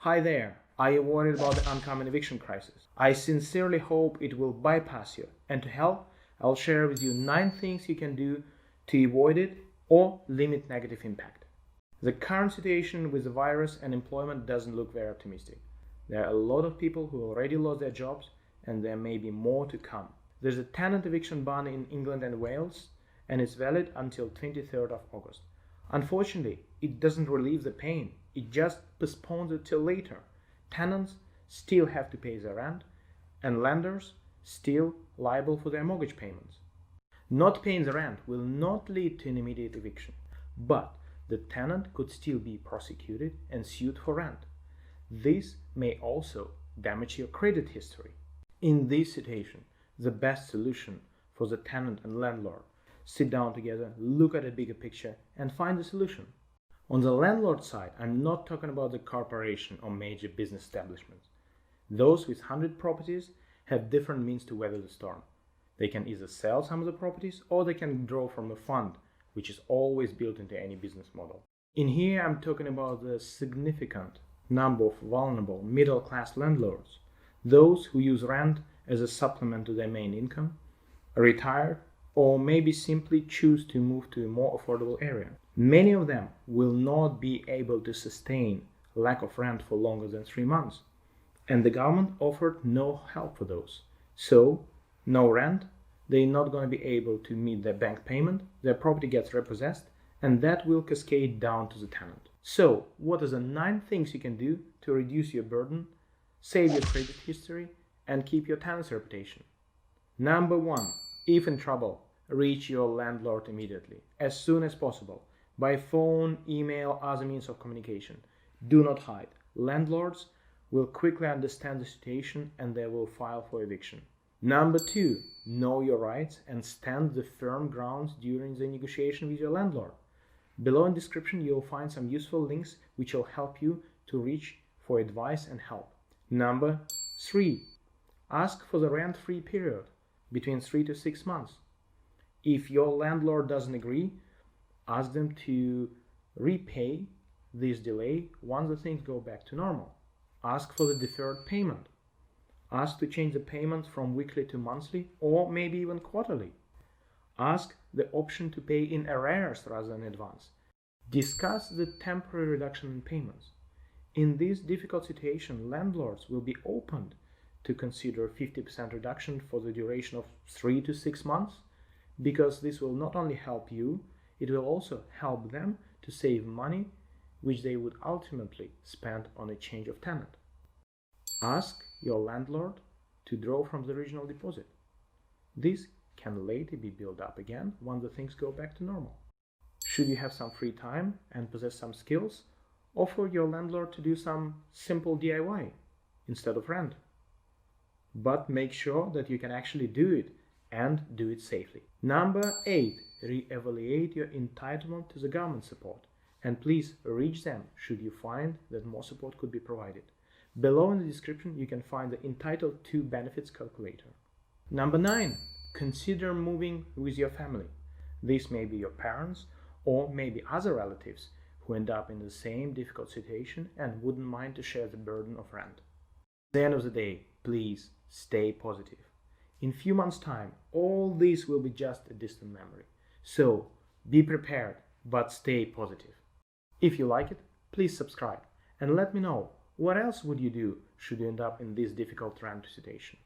Hi there, are you worried about the oncoming eviction crisis? I sincerely hope it will bypass you, and to help, I'll share with you 9 things you can do to avoid it or limit negative impact. The current situation with the virus and employment doesn't look very optimistic. There are a lot of people who already lost their jobs, and there may be more to come. There's a tenant eviction ban in England and Wales, and it's valid until 23rd of August. Unfortunately, it doesn't relieve the pain, it just postpones it till later. Tenants still have to pay their rent, and lenders still liable for their mortgage payments. Not paying the rent will not lead to an immediate eviction, but the tenant could still be prosecuted and sued for rent. This may also damage your credit history. In this situation, the best solution for the tenant and landlord: sit down together, look at a bigger picture, and find a solution. On the landlord side, I'm not talking about the corporation or major business establishments. Those with 100 properties have different means to weather the storm. They can either sell some of the properties or they can draw from a fund, which is always built into any business model. In here, I'm talking about the significant number of vulnerable middle-class landlords, those who use rent as a supplement to their main income, retired, or maybe simply choose to move to a more affordable area. Many of them will not be able to sustain lack of rent for longer than 3 months, and the government offered no help for those. So, no rent, they're not going to be able to meet their bank payment, their property gets repossessed, and that will cascade down to the tenant. So, what are the 9 things you can do to reduce your burden, save your credit history, and keep your tenant's reputation? Number 1. If in trouble, reach your landlord immediately, as soon as possible, by phone, email, other means of communication. Do not hide. Landlords will quickly understand the situation and they will file for eviction. Number 2, know your rights and stand the firm grounds during the negotiation with your landlord. Below in the description you'll find some useful links which will help you to reach for advice and help. Number 3, ask for the rent-free period between 3 to 6 months. If your landlord doesn't agree, ask them to repay this delay once the things go back to normal. Ask for the deferred payment. Ask to change the payments from weekly to monthly or maybe even quarterly. Ask the option to pay in arrears rather than advance. Discuss the temporary reduction in payments. In this difficult situation, landlords will be open to consider 50% reduction for the duration of 3 to 6 months, because this will not only help you, it will also help them to save money which they would ultimately spend on a change of tenant. Ask your landlord to draw from the original deposit. This can later be built up again once the things go back to normal. Should you have some free time and possess some skills, offer your landlord to do some simple DIY instead of rent. But make sure that you can actually do it and do it safely. Number 8, re-evaluate your entitlement to the government support, and please reach them should you find that more support could be provided. Below in the description you can find the entitled to benefits calculator. Number 9, consider moving with your family. This may be your parents or maybe other relatives who end up in the same difficult situation and wouldn't mind to share the burden of rent. At the end of the day, please stay positive. In few months' time, all this will be just a distant memory. So, be prepared, but stay positive. If you like it, please subscribe and let me know what else would you do should you end up in this difficult rent situation.